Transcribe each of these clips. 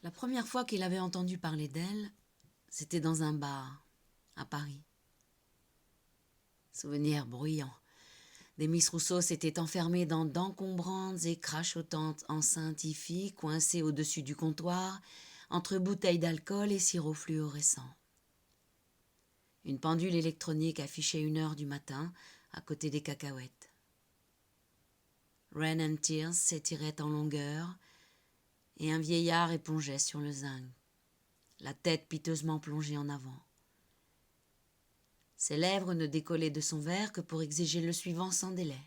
La première fois qu'il avait entendu parler d'elle, c'était dans un bar, à Paris. Souvenir bruyant. Demis Rousseau s'était enfermée dans d'encombrantes et crachotantes enceintes hi-fi coincées au-dessus du comptoir, entre bouteilles d'alcool et sirop fluorescent. Une pendule électronique affichait 1 heure du matin, à côté des cacahuètes. Rain and Tears s'étirait en longueur, et un vieillard épongeait sur le zinc, la tête piteusement plongée en avant. Ses lèvres ne décollaient de son verre que pour exiger le suivant sans délai.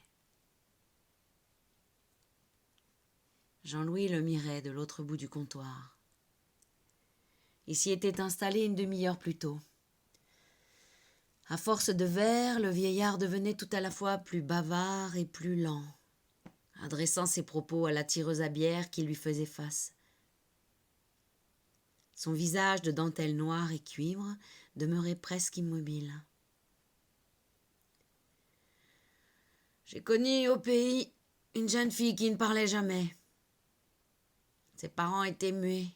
Jean-Louis le mirait de l'autre bout du comptoir. Il s'y était installé 1/2 heure plus tôt. À force de verre, le vieillard devenait tout à la fois plus bavard et plus lent, adressant ses propos à la tireuse à bière qui lui faisait face. Son visage de dentelle noire et cuivre demeurait presque immobile. « J'ai connu au pays une jeune fille qui ne parlait jamais. Ses parents étaient muets.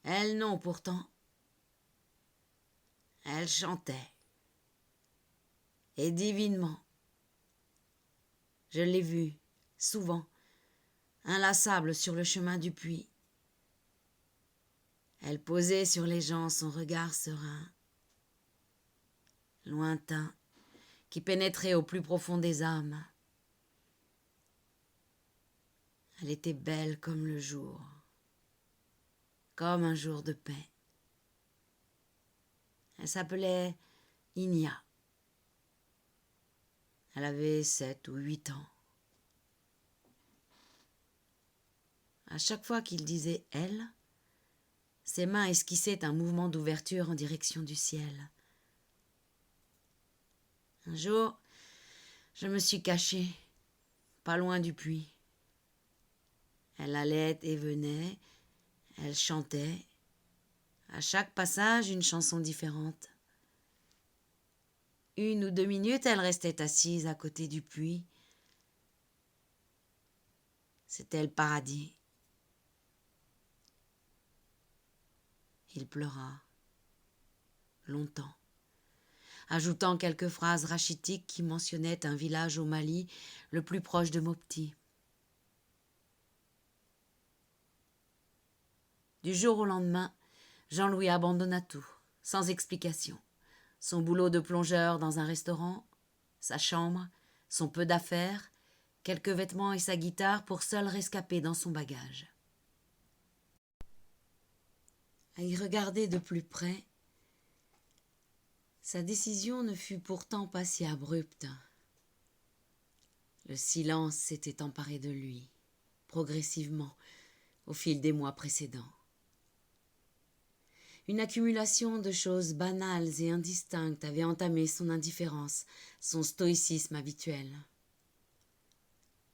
Elle non pourtant. Elle chantait. Et divinement. Je l'ai vue, souvent, inlassable sur le chemin du puits. Elle posait sur les gens son regard serein, lointain, qui pénétrait au plus profond des âmes. Elle était belle comme le jour, comme un jour de paix. Elle s'appelait Inia. Elle avait 7 ou 8 ans. À chaque fois qu'il disait « elle », ses mains esquissaient un mouvement d'ouverture en direction du ciel. Un jour, je me suis cachée, pas loin du puits. Elle allait et venait, elle chantait. À chaque passage, une chanson différente. 1 ou 2 minutes, elle restait assise à côté du puits. C'était le paradis. Il pleura, longtemps, ajoutant quelques phrases rachitiques qui mentionnaient un village au Mali le plus proche de Mopti. Du jour au lendemain, Jean-Louis abandonna tout, sans explication. Son boulot de plongeur dans un restaurant, sa chambre, son peu d'affaires, quelques vêtements et sa guitare pour seul rescapé dans son bagage. À y regarder de plus près, sa décision ne fut pourtant pas si abrupte. Le silence s'était emparé de lui, progressivement, au fil des mois précédents. Une accumulation de choses banales et indistinctes avait entamé son indifférence, son stoïcisme habituel.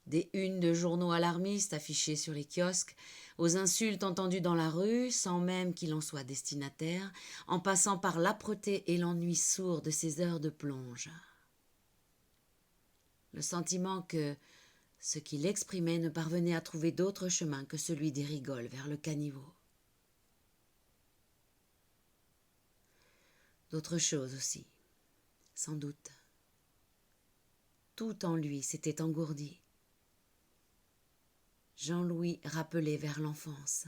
Des unes de journaux alarmistes affichés sur les kiosques, aux insultes entendues dans la rue, sans même qu'il en soit destinataire, en passant par l'âpreté et l'ennui sourd de ses heures de plonge. Le sentiment que ce qu'il exprimait ne parvenait à trouver d'autre chemin que celui des rigoles vers le caniveau. D'autres choses aussi, sans doute. Tout en lui s'était engourdi. Jean-Louis rappelait vers l'enfance.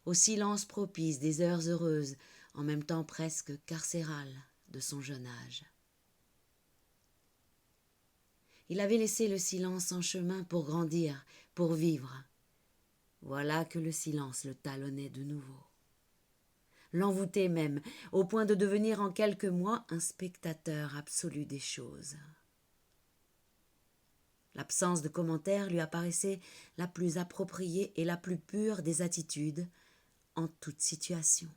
Au silence propice des heures heureuses, en même temps presque carcérales, de son jeune âge. Il avait laissé le silence en chemin pour grandir, pour vivre. Voilà que le silence le talonnait de nouveau. L'envoûtait même, au point de devenir en quelques mois un spectateur absolu des choses. L'absence de commentaires lui apparaissait la plus appropriée et la plus pure des attitudes, en toute situation.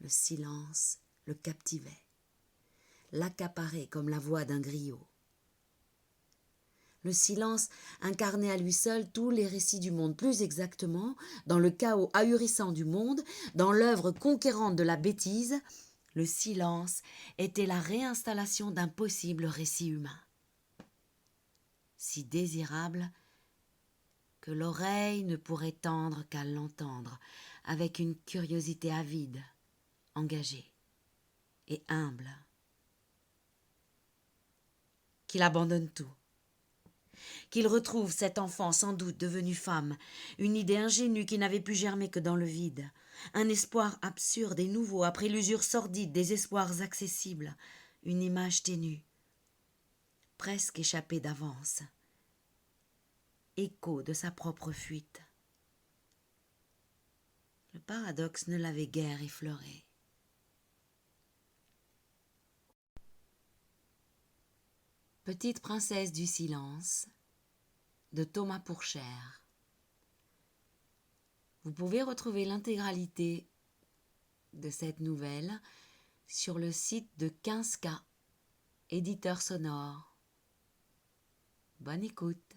Le silence le captivait, l'accaparait comme la voix d'un griot. Le silence incarnait à lui seul tous les récits du monde, plus exactement, dans le chaos ahurissant du monde, dans l'œuvre conquérante de la bêtise, le silence était la réinstallation d'un possible récit humain. Si désirable, que l'oreille ne pourrait tendre qu'à l'entendre, avec une curiosité avide, engagée et humble. Qu'il abandonne tout, qu'il retrouve cet enfant sans doute devenu femme, une idée ingénue qui n'avait pu germer que dans le vide, un espoir absurde et nouveau après l'usure sordide des espoirs accessibles, une image ténue, presque échappée d'avance, écho de sa propre fuite. Le paradoxe ne l'avait guère effleuré. Petite princesse du silence de Thomas Pourchère. Vous pouvez retrouver l'intégralité de cette nouvelle sur le site de 15K, éditeur sonore. Bonne écoute.